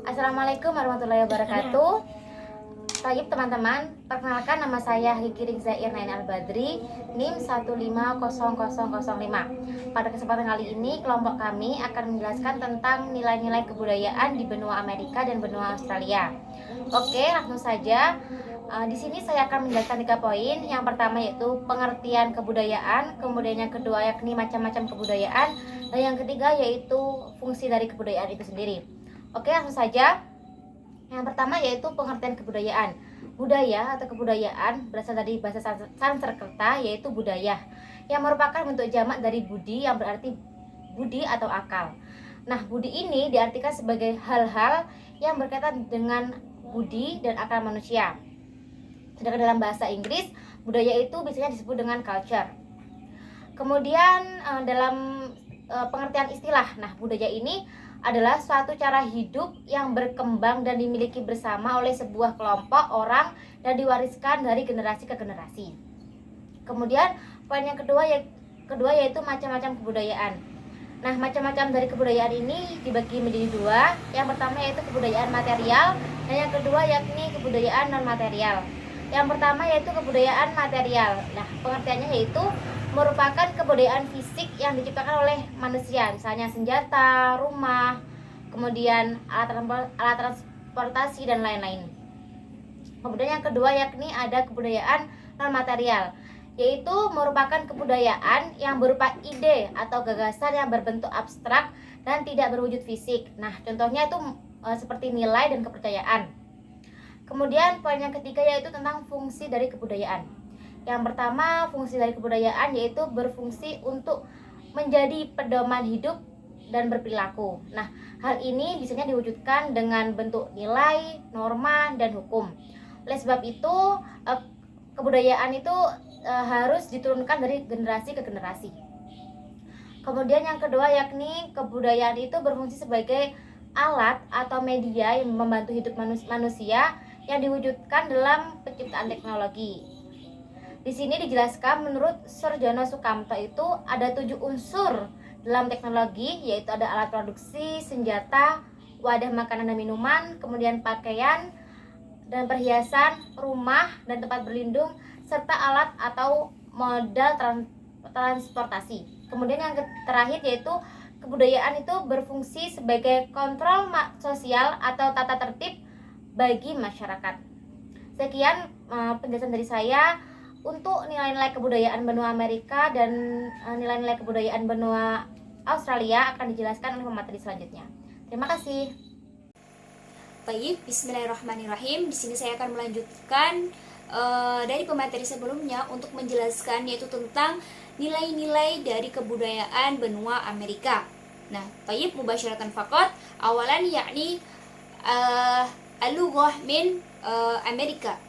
Assalamualaikum warahmatullahi wabarakatuh. Baik teman-teman, perkenalkan nama saya Hiki Rizza Irnain Al-Badri, NIM 1500005. Pada kesempatan kali ini, kelompok kami akan menjelaskan tentang nilai-nilai kebudayaan di benua Amerika dan benua Australia. Oke, langsung saja. Di sini saya akan menjelaskan 3 poin. Yang pertama yaitu pengertian kebudayaan, kemudian yang kedua yakni macam-macam kebudayaan, dan yang ketiga yaitu fungsi dari kebudayaan itu sendiri. Oke, langsung saja. Yang pertama yaitu pengertian kebudayaan. Budaya atau kebudayaan berasal dari bahasa Sanskerta yaitu budaya, yang merupakan bentuk jamak dari budi yang berarti budi atau akal. Nah, budi ini diartikan sebagai hal-hal yang berkaitan dengan budi dan akal manusia. Sedangkan dalam bahasa Inggris, budaya itu biasanya disebut dengan culture. Kemudian dalam pengertian istilah, nah budaya ini adalah suatu cara hidup yang berkembang dan dimiliki bersama oleh sebuah kelompok orang dan diwariskan dari generasi ke generasi. Kemudian poin yang kedua yaitu macam-macam kebudayaan. Nah, macam-macam dari kebudayaan ini dibagi menjadi dua. Yang pertama yaitu kebudayaan material, dan yang kedua yakni kebudayaan non material. Yang pertama yaitu kebudayaan material. Nah, pengertiannya yaitu merupakan kebudayaan fisik yang diciptakan oleh manusia, misalnya senjata, rumah, kemudian alat transportasi dan lain-lain. Kemudian yang kedua yakni ada kebudayaan non material, yaitu merupakan kebudayaan yang berupa ide atau gagasan yang berbentuk abstrak dan tidak berwujud fisik. Nah, contohnya itu seperti nilai dan kepercayaan. Kemudian poin yang ketiga yaitu tentang fungsi dari kebudayaan. Yang pertama, fungsi dari kebudayaan yaitu berfungsi untuk menjadi pedoman hidup dan berperilaku. Nah, hal ini biasanya diwujudkan dengan bentuk nilai, norma, dan hukum. Oleh sebab itu, kebudayaan itu harus diturunkan dari generasi ke generasi. Kemudian yang kedua yakni kebudayaan itu berfungsi sebagai alat atau media yang membantu hidup manusia yang diwujudkan dalam penciptaan teknologi. Di sini dijelaskan menurut Surjono Sukamto itu ada 7 unsur dalam teknologi, yaitu ada alat produksi, senjata, wadah makanan dan minuman, kemudian pakaian dan perhiasan, rumah dan tempat berlindung, serta alat atau modal transportasi. Kemudian yang terakhir yaitu kebudayaan itu berfungsi sebagai kontrol sosial atau tata tertib bagi masyarakat. Sekian penjelasan dari saya. Untuk nilai-nilai kebudayaan benua Amerika dan nilai-nilai kebudayaan benua Australia akan dijelaskan oleh pemateri selanjutnya. Terima kasih. Baik, bismillahirrahmanirrahim. Di sini saya akan melanjutkan dari pemateri sebelumnya untuk menjelaskan yaitu tentang nilai-nilai dari kebudayaan benua Amerika. Nah, baik mubasyaratan faqat awalan yakni al-lughah min Amerika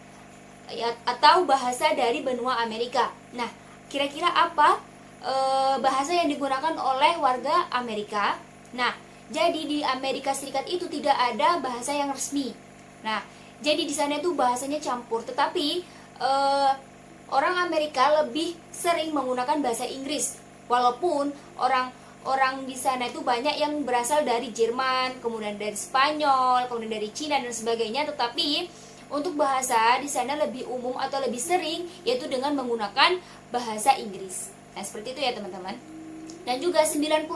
atau bahasa dari benua Amerika. Nah, kira-kira apa bahasa yang digunakan oleh warga Amerika? Nah, jadi di Amerika Serikat itu tidak ada bahasa yang resmi. Nah, jadi di sana itu bahasanya campur. Tetapi orang Amerika lebih sering menggunakan bahasa Inggris. Walaupun orang di sana itu banyak yang berasal dari Jerman, kemudian dari Spanyol, kemudian dari Cina dan sebagainya. Tetapi untuk bahasa di sana lebih umum atau lebih sering yaitu dengan menggunakan bahasa Inggris. Nah, seperti itu ya teman-teman. Dan juga 90%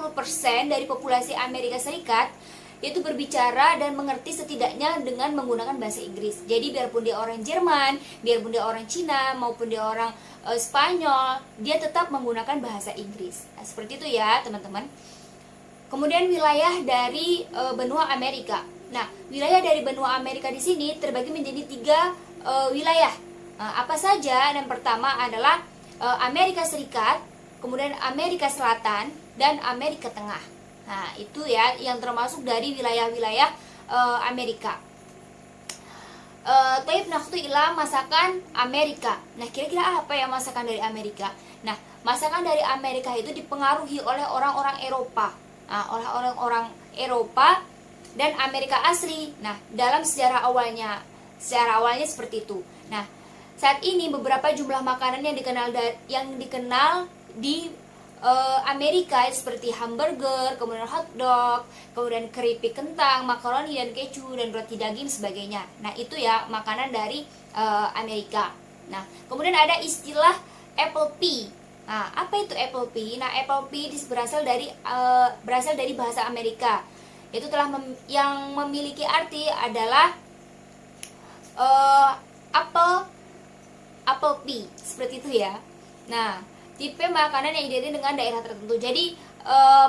dari populasi Amerika Serikat yaitu berbicara dan mengerti setidaknya dengan menggunakan bahasa Inggris. Jadi biarpun dia orang Jerman, biarpun dia orang Cina, maupun dia orang Spanyol, dia tetap menggunakan bahasa Inggris. Nah, seperti itu ya teman-teman. Kemudian wilayah dari benua Amerika. Nah, wilayah dari benua Amerika di sini terbagi menjadi 3 wilayah. Apa saja? Yang pertama adalah Amerika Serikat, kemudian Amerika Selatan, dan Amerika Tengah. Nah, itu ya yang termasuk dari wilayah-wilayah Amerika. Taib nakhtu ila masakan Amerika. Nah, kira-kira apa ya masakan dari Amerika? Nah, masakan dari Amerika itu dipengaruhi oleh orang-orang Eropa. Nah, oleh orang-orang Eropa dan Amerika asli. Nah, dalam sejarah awalnya seperti itu. Nah, saat ini beberapa jumlah makanan yang dikenal di Amerika seperti hamburger, kemudian hotdog, kemudian keripik kentang, makaroni dan keju dan roti daging sebagainya. Nah itu ya makanan dari Amerika. Nah kemudian ada istilah apple pie. Nah apa itu apple pie? Nah apple pie berasal dari bahasa Amerika. Itu yang memiliki arti adalah apple pie seperti itu ya. Nah tipe makanan yang identik dengan daerah tertentu. Jadi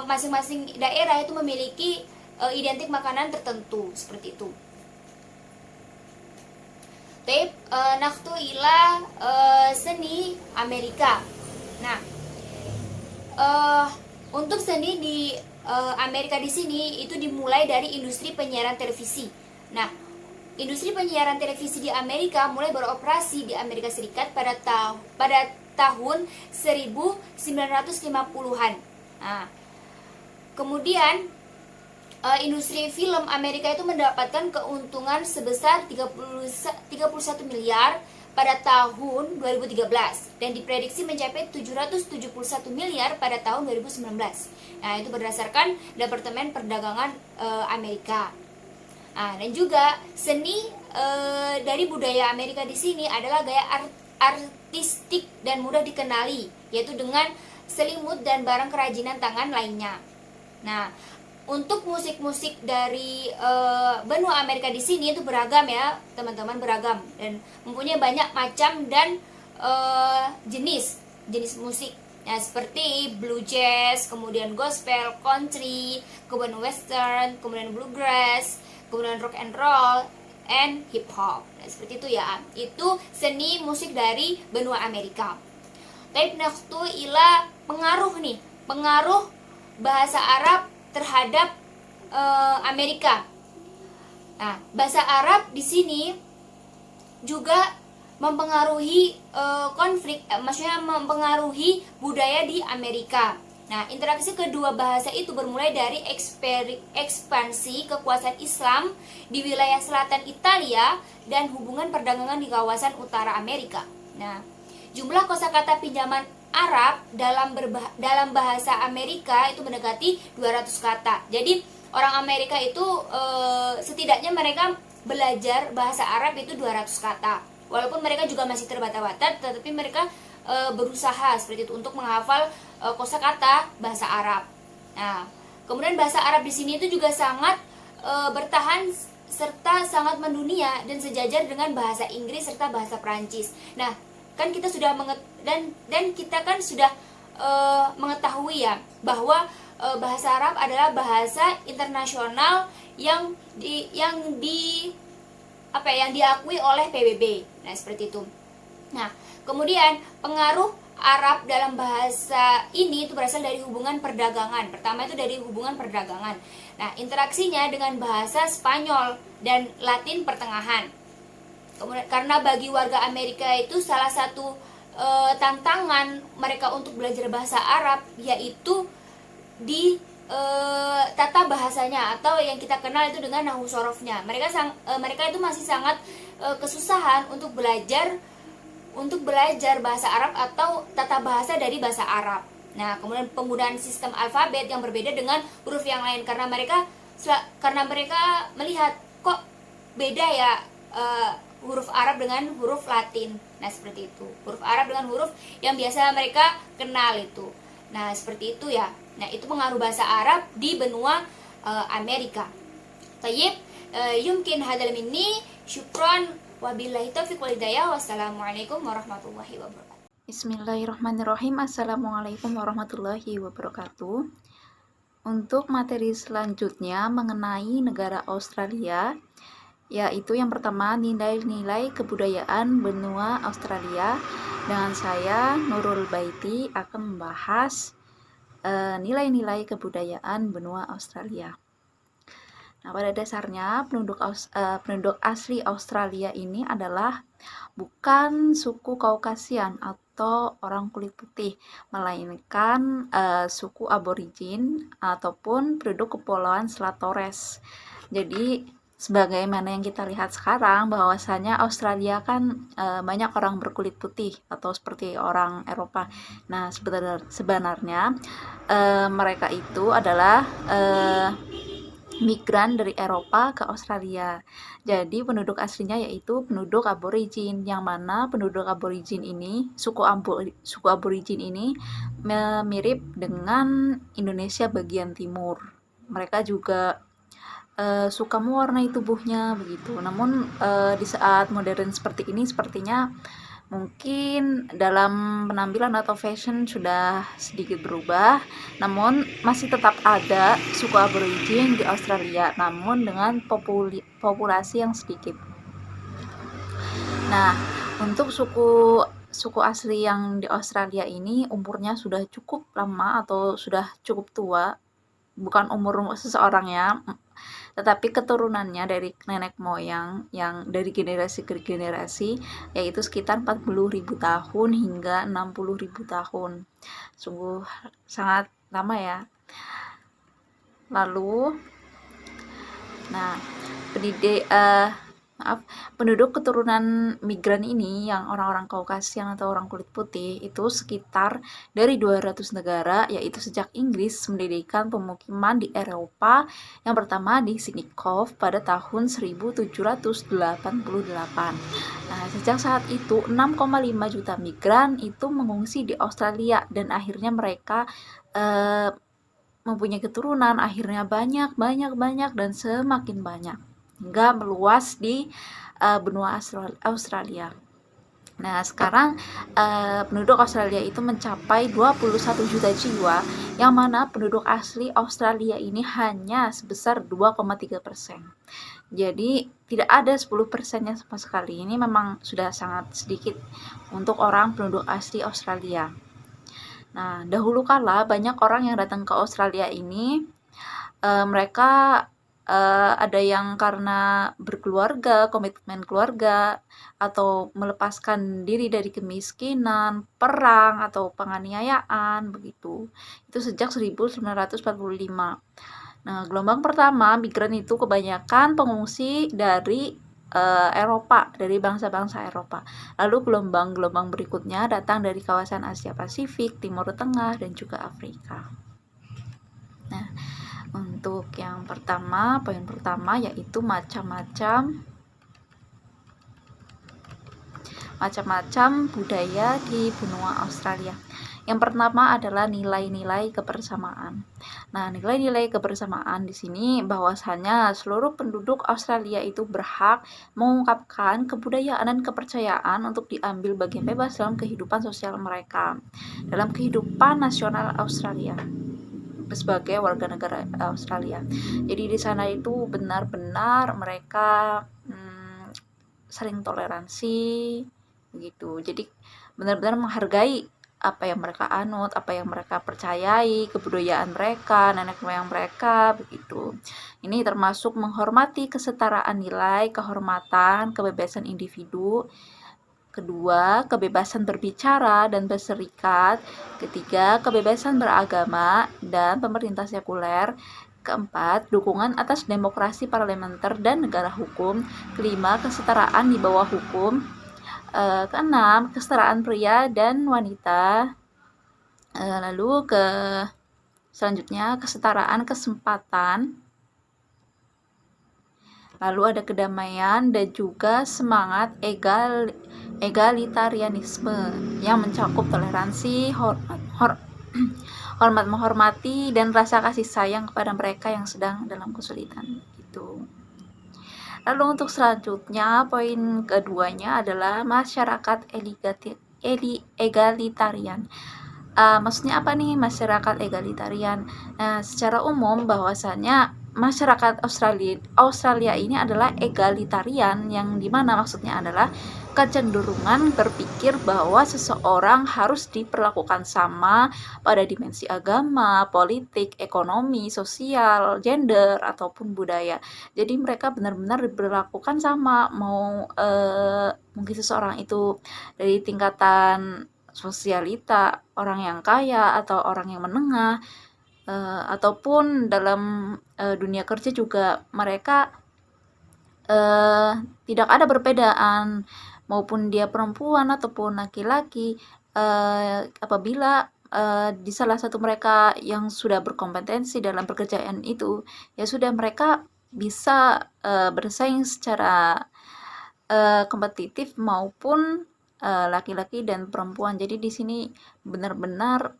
masing-masing daerah itu memiliki identik makanan tertentu seperti itu. Tape naktu ila seni Amerika. Nah, untuk seni di Amerika di sini itu dimulai dari industri penyiaran televisi. Nah, industri penyiaran televisi di Amerika mulai beroperasi di Amerika Serikat pada tahun 1950-an. Nah, kemudian industri film Amerika itu mendapatkan keuntungan sebesar 31 miliar pada tahun 2013 dan diprediksi mencapai 771 miliar pada tahun 2019. Nah, itu berdasarkan Departemen Perdagangan Amerika. Nah, dan juga seni dari budaya Amerika di sini adalah gaya artistik dan mudah dikenali, yaitu dengan selimut dan barang kerajinan tangan lainnya. Nah, untuk musik-musik dari benua Amerika di sini itu beragam ya, teman-teman, beragam dan mempunyai banyak macam dan jenis musik. Nah, seperti blue jazz, kemudian gospel, country, kemudian western, kemudian bluegrass, kemudian rock and roll, and hip hop. Nah, seperti itu ya. Itu seni musik dari benua Amerika. Tapi naktu ila pengaruh bahasa Arab terhadap Amerika. Nah, bahasa Arab di sini juga mempengaruhi maksudnya mempengaruhi budaya di Amerika. Nah, interaksi kedua bahasa itu bermulai dari ekspansi kekuasaan Islam di wilayah selatan Italia dan hubungan perdagangan di kawasan utara Amerika. Nah, jumlah kosakata pinjaman Arab dalam bahasa Amerika itu mendekati 200 kata. Jadi, orang Amerika itu setidaknya mereka belajar bahasa Arab itu 200 kata. Walaupun mereka juga masih terbata-bata, tetapi mereka berusaha seperti itu untuk menghafal kosakata bahasa Arab. Nah, kemudian bahasa Arab di sini itu juga sangat bertahan serta sangat mendunia dan sejajar dengan bahasa Inggris serta bahasa Prancis. Nah, kan kita sudah kita kan sudah mengetahui ya bahwa bahasa Arab adalah bahasa internasional yang diakui oleh PBB. Nah, seperti itu. Nah, kemudian pengaruh Arab dalam bahasa ini itu berasal dari hubungan perdagangan. Pertama itu dari hubungan perdagangan. Nah, interaksinya dengan bahasa Spanyol dan Latin pertengahan. Kemudian karena bagi warga Amerika itu salah satu tantangan mereka untuk belajar bahasa Arab yaitu di tata bahasanya atau yang kita kenal itu dengan nahwu sorofnya. Mereka itu masih sangat kesusahan untuk belajar bahasa Arab atau tata bahasa dari bahasa Arab. Nah, kemudian penggunaan sistem alfabet yang berbeda dengan huruf yang lain karena mereka melihat kok beda ya huruf Arab dengan huruf Latin. Nah, seperti itu. Huruf Arab dengan huruf yang biasa mereka kenal itu. Nah, seperti itu ya. Nah, itu pengaruh bahasa Arab di benua Amerika. Tayyib, yumkin hadal minni, syukran, wabillahi taufiq wal hidayah. Wassalamualaikum warahmatullahi wabarakatuh. Bismillahirrahmanirrahim. Assalamualaikum warahmatullahi wabarakatuh. Untuk materi selanjutnya mengenai negara Australia, yaitu yang pertama nilai-nilai kebudayaan benua Australia. Dengan saya Nurul Baiti akan membahas nilai-nilai kebudayaan benua Australia. Nah, pada dasarnya penduduk asli Australia ini adalah bukan suku Kaukasian atau orang kulit putih, melainkan suku aborigin ataupun penduduk kepulauan Selat Torres. Jadi sebagaimana yang kita lihat sekarang bahwasanya Australia kan banyak orang berkulit putih atau seperti orang Eropa. Nah, sebenarnya mereka itu adalah migran dari Eropa ke Australia. Jadi penduduk aslinya yaitu penduduk aborigin, yang mana penduduk aborigin ini, suku aborigin ini mirip dengan Indonesia bagian timur. Mereka juga suka mewarnai tubuhnya begitu. Namun di saat modern seperti ini sepertinya mungkin dalam penampilan atau fashion sudah sedikit berubah, namun masih tetap ada suku aborigin di Australia, namun dengan populasi yang sedikit. Nah, untuk suku asli yang di Australia ini umurnya sudah cukup lama atau sudah cukup tua, bukan umur seseorangnya, tetapi keturunannya dari nenek moyang yang dari generasi ke generasi, yaitu sekitar 40.000 tahun hingga 60.000 tahun. Sungguh sangat lama ya. Lalu, nah, penduduk keturunan migran ini yang orang-orang Kaukasian atau orang kulit putih itu sekitar dari 200 negara, yaitu sejak Inggris mendirikan pemukiman di Eropa yang pertama di Sydney Cove pada tahun 1788. Nah, sejak saat itu 6,5 juta migran itu mengungsi di Australia dan akhirnya mereka mempunyai keturunan, akhirnya banyak dan semakin banyak hingga meluas di benua Australia. Nah, sekarang penduduk Australia itu mencapai 21 juta jiwa, yang mana penduduk asli Australia ini hanya sebesar 2,3%. Jadi tidak ada 10%-nya sama sekali. Ini memang sudah sangat sedikit untuk orang penduduk asli Australia. Nah, dahulu kala banyak orang yang datang ke Australia ini, mereka ada yang karena berkeluarga, komitmen keluarga, atau melepaskan diri dari kemiskinan, perang, atau penganiayaan, begitu. Itu sejak 1945. Nah, gelombang pertama migran itu kebanyakan pengungsi dari Eropa, dari bangsa-bangsa Eropa. Lalu gelombang-gelombang berikutnya datang dari kawasan Asia Pasifik, Timur Tengah, dan juga Afrika. Nah, untuk yang pertama, poin pertama yaitu macam-macam budaya di benua Australia. Yang pertama adalah nilai-nilai kebersamaan. Nah, nilai-nilai kebersamaan di sini bahwasanya seluruh penduduk Australia itu berhak mengungkapkan kebudayaan dan kepercayaan untuk diambil bagian bebas dalam kehidupan sosial mereka, dalam kehidupan nasional Australia sebagai warga negara Australia. Jadi di sana itu benar-benar mereka saling toleransi begitu. Jadi benar-benar menghargai apa yang mereka anut, apa yang mereka percayai, kebudayaan mereka, nenek moyang mereka begitu. Ini termasuk menghormati kesetaraan nilai, kehormatan, kebebasan individu. Kedua, kebebasan berbicara dan berserikat. Ketiga, kebebasan beragama dan pemerintah sekuler. Keempat, dukungan atas demokrasi parlementer dan negara hukum. Kelima, kesetaraan di bawah hukum. Keenam, kesetaraan pria dan wanita. Lalu selanjutnya kesetaraan kesempatan. Lalu ada kedamaian dan juga semangat egalitarianisme yang mencakup toleransi, hormat menghormati, dan rasa kasih sayang kepada mereka yang sedang dalam kesulitan. Gitu. Lalu untuk selanjutnya, poin keduanya adalah masyarakat egalitarian. Maksudnya apa nih masyarakat egalitarian? Nah, secara umum bahwasanya masyarakat Australia ini adalah egalitarian, yang dimana maksudnya adalah kecenderungan berpikir bahwa seseorang harus diperlakukan sama pada dimensi agama, politik, ekonomi, sosial, gender, ataupun budaya. Jadi mereka benar-benar diperlakukan sama, mau mungkin seseorang itu dari tingkatan sosialita, orang yang kaya atau orang yang menengah, ataupun dalam dunia kerja juga mereka tidak ada perbedaan maupun dia perempuan ataupun laki-laki. Apabila di salah satu mereka yang sudah berkompetensi dalam pekerjaan itu, ya sudah mereka bisa bersaing secara kompetitif maupun laki-laki dan perempuan. Jadi di sini benar-benar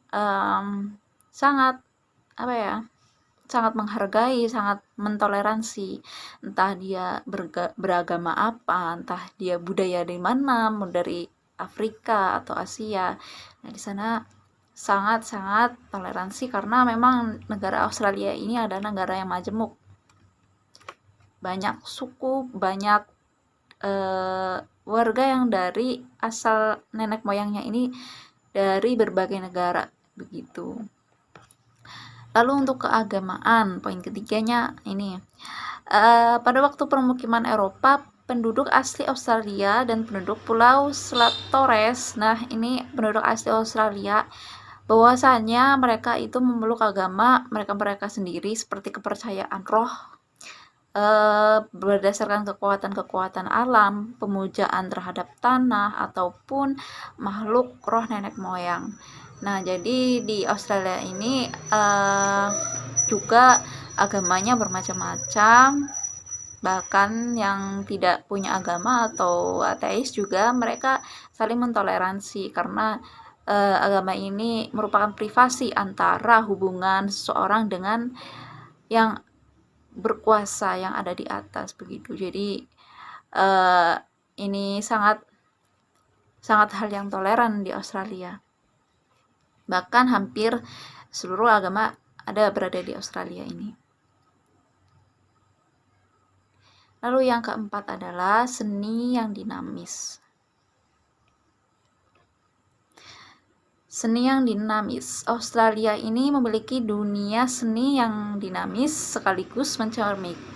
sangat apa ya? Sangat menghargai, sangat mentoleransi, entah dia beragama apa, entah dia budaya dari mana, mau dari Afrika atau Asia. Nah, di sana sangat-sangat toleransi karena memang negara Australia ini adalah negara yang majemuk. Banyak suku, banyak warga yang dari asal nenek moyangnya ini dari berbagai negara, begitu. Lalu untuk keagamaan, poin ketiganya ini, pada waktu permukiman Eropa, penduduk asli Australia dan penduduk Pulau Selat Torres, nah ini penduduk asli Australia, bahwasanya mereka itu memeluk agama mereka sendiri seperti kepercayaan roh, berdasarkan kekuatan-kekuatan alam, pemujaan terhadap tanah ataupun makhluk roh nenek moyang. Nah, jadi di Australia ini juga agamanya bermacam-macam, bahkan yang tidak punya agama atau ateis juga mereka saling mentoleransi karena agama ini merupakan privasi antara hubungan seseorang dengan yang berkuasa yang ada di atas, begitu. Jadi ini sangat hal yang toleran di Australia. Bahkan hampir seluruh agama berada di Australia ini. Lalu yang keempat adalah seni yang dinamis. Seni yang dinamis. Australia ini memiliki dunia seni yang dinamis sekaligus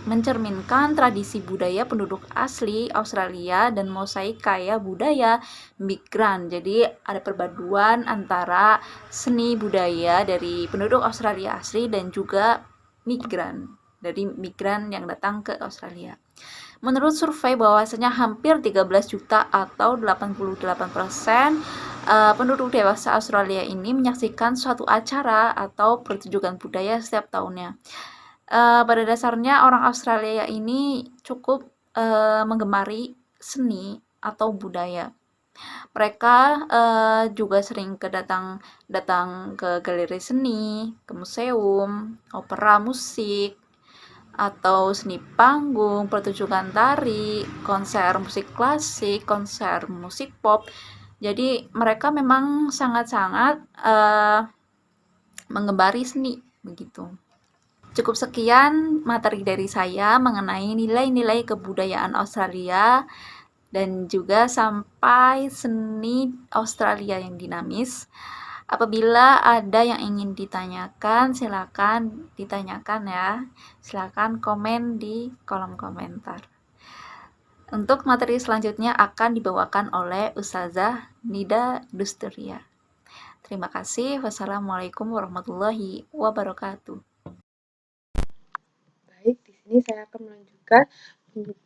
mencerminkan tradisi budaya penduduk asli Australia dan mosaik kaya budaya migran. Jadi ada perpaduan antara seni budaya dari penduduk Australia asli dan juga migran, dari migran yang datang ke Australia. Menurut survei bahwasanya hampir 13 juta atau 88% penduduk dewasa Australia ini menyaksikan suatu acara atau pertunjukan budaya setiap tahunnya. Pada dasarnya orang Australia ini cukup menggemari seni atau budaya. Mereka juga sering datang ke galeri seni, ke museum, opera musik, atau seni panggung, pertunjukan tari, konser musik klasik, konser musik pop. Jadi mereka memang sangat-sangat menggemari seni, begitu. Cukup sekian materi dari saya mengenai nilai-nilai kebudayaan Australia dan juga sampai seni Australia yang dinamis. Apabila ada yang ingin ditanyakan, silakan ditanyakan ya. Silakan komen di kolom komentar. Untuk materi selanjutnya akan dibawakan oleh Ustazah Nida Dusturia. Terima kasih. Wassalamualaikum warahmatullahi wabarakatuh. Baik, di sini saya akan melanjutkan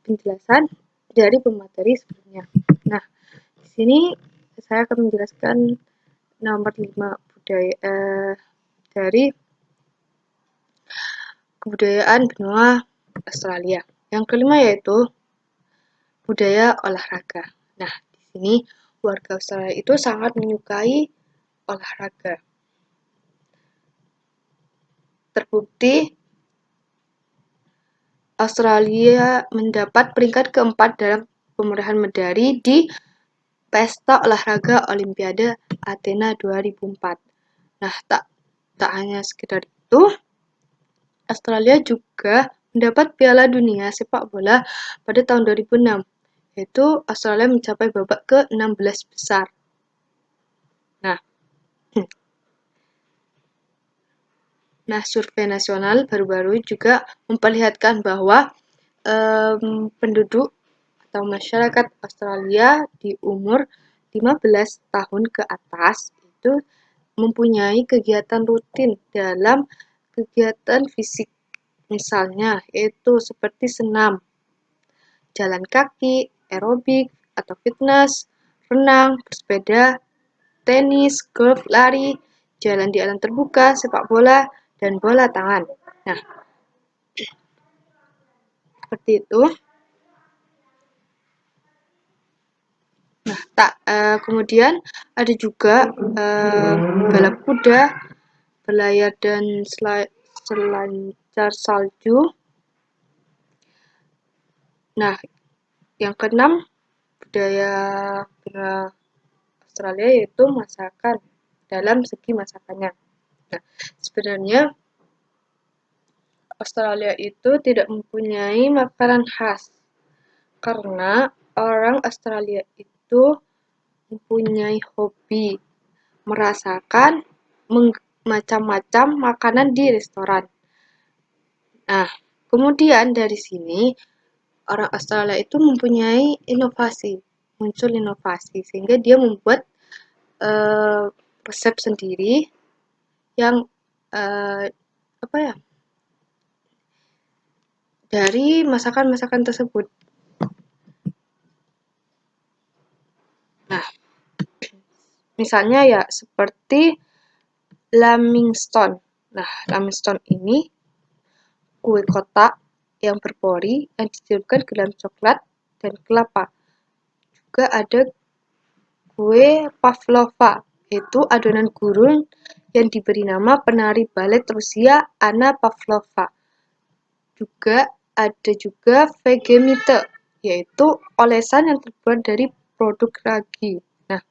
penjelasan dari pemateri sebelumnya. Nah, di sini saya akan menjelaskan nomor 5 dari kebudayaan benua Australia. Yang kelima yaitu budaya olahraga. Nah, di sini warga Australia itu sangat menyukai olahraga. Terbukti Australia mendapat peringkat keempat dalam perolehan medali di Pesta Olahraga Olimpiade Athena 2004. Nah, tak hanya sekedar itu, Australia juga mendapat Piala Dunia Sepak Bola pada tahun 2006, yaitu Australia mencapai babak ke-16 besar. Nah, survei nasional baru-baru juga memperlihatkan bahwa penduduk atau masyarakat Australia di umur 15 tahun ke atas itu mempunyai kegiatan rutin dalam kegiatan fisik, misalnya yaitu seperti senam, jalan kaki, aerobik atau fitness, renang, bersepeda, tenis, golf, lari, jalan di alam terbuka, sepak bola, dan bola tangan. Nah, seperti itu. Nah, kemudian ada juga balap kuda, berlayar dan selancar salju. Nah, yang keenam, budaya Australia yaitu masakan dalam segi masakannya. Nah, sebenarnya Australia itu tidak mempunyai makanan khas karena orang Australia itu mempunyai hobi merasakan macam-macam makanan di restoran. Nah, kemudian dari sini orang Australia itu mempunyai muncul inovasi sehingga dia membuat resep sendiri yang dari masakan-masakan tersebut. Nah, misalnya ya seperti lamington. Nah, lamington ini kue kotak yang berpori yang dicelupkan ke dalam coklat dan kelapa. Juga ada kue pavlova, yaitu adonan gurun yang diberi nama penari balet Rusia Anna Pavlova. Juga ada juga vegemite, yaitu olesan yang terbuat dari produk ragi. Nah,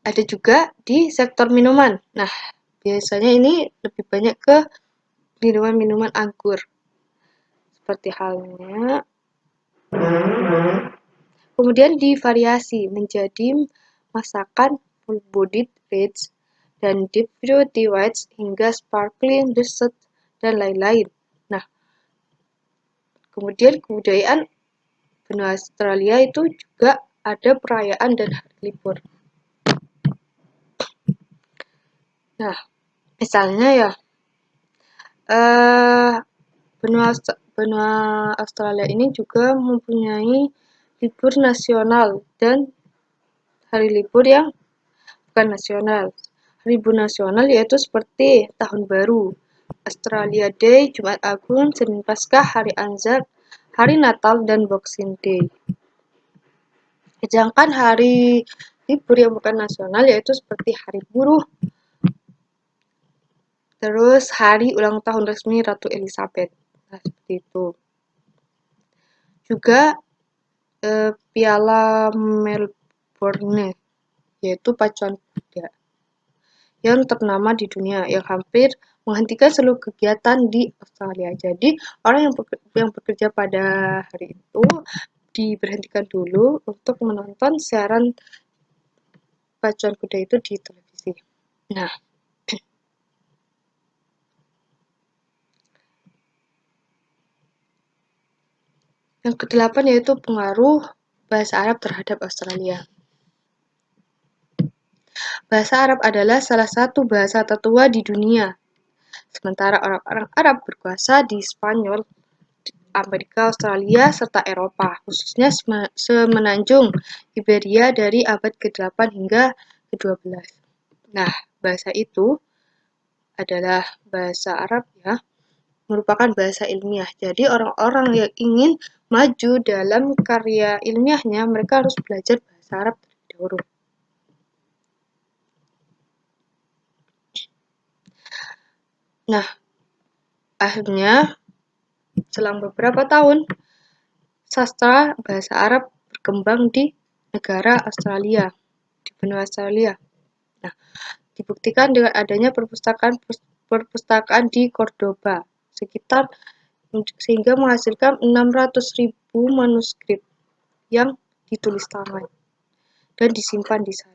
ada juga di sektor minuman. Nah, biasanya ini lebih banyak ke minuman-minuman anggur. Seperti halnya kemudian divariasi menjadi masakan full-bodied reds dan deep fruity whites hingga sparkling dessert dan lain-lain. Nah, kemudian kebudayaan benua Australia itu juga ada perayaan dan hari libur. Nah, misalnya ya, benua Australia ini juga mempunyai libur nasional dan hari libur yang bukan nasional. Hari libur nasional yaitu seperti Tahun Baru, Australia Day, Jumat Agung, Senin Paskah, Hari Anzac, Hari Natal, dan Boxing Day. Sedangkan hari libur yang bukan nasional yaitu seperti Hari Buruh, terus hari ulang tahun resmi Ratu Elizabeth. Nah, seperti itu. Juga Piala Melbourne, yaitu pacuan kuda yang ternama di dunia, yang hampir menghentikan seluruh kegiatan di Australia. Jadi, orang yang bekerja pada hari itu diberhentikan dulu untuk menonton siaran pacuan kuda itu di televisi. Nah, yang kedelapan yaitu pengaruh bahasa Arab terhadap Australia. Bahasa Arab adalah salah satu bahasa tertua di dunia. Sementara orang-orang Arab berkuasa di Spanyol, Amerika, Australia, serta Eropa, khususnya semenanjung Iberia dari abad ke-8 hingga ke-12. Nah, bahasa itu adalah bahasa Arab ya, merupakan bahasa ilmiah. Jadi orang-orang yang ingin maju dalam karya ilmiahnya, mereka harus belajar bahasa Arab terlebih dahulu. Nah, akhirnya selang beberapa tahun, sastra bahasa Arab berkembang di negara Australia, di benua Australia. Nah, dibuktikan dengan adanya perpustakaan di Cordoba, sehingga menghasilkan 600.000 manuskrip yang ditulis tangan dan disimpan di sana.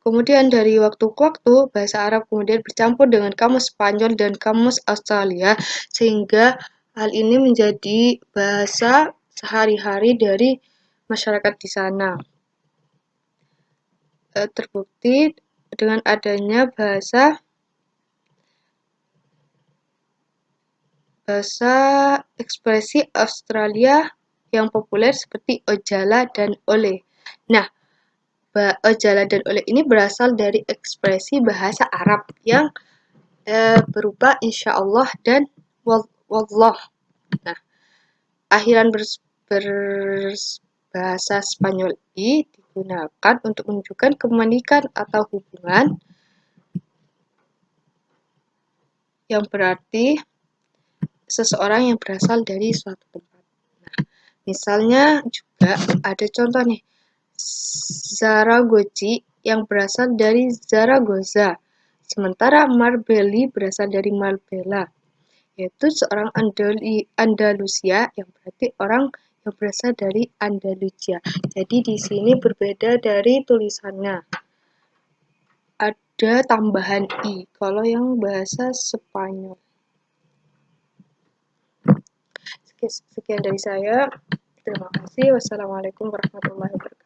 Kemudian dari waktu ke waktu, bahasa Arab kemudian bercampur dengan kamus Spanyol dan kamus Australia, sehingga hal ini menjadi bahasa sehari-hari dari masyarakat di sana. Terbukti dengan adanya bahasa bahasa ekspresi Australia yang populer seperti ojala dan ole. Nah, ojala dan ole ini berasal dari ekspresi bahasa Arab yang berupa insyaallah dan wallah. Nah, akhiran berbahasa Spanyol ini digunakan untuk menunjukkan kepemilikan atau hubungan yang berarti seseorang yang berasal dari suatu tempat. Nah, misalnya juga ada contoh nih, Zaragoza yang berasal dari Zaragoza, sementara Marbelli berasal dari Marbella, yaitu seorang Andalusia yang berarti orang yang berasal dari Andalusia. Jadi di sini berbeda dari tulisannya. Ada tambahan i kalau yang bahasa Spanyol. Sekian dari saya. Terima kasih. Wassalamualaikum warahmatullahi wabarakatuh.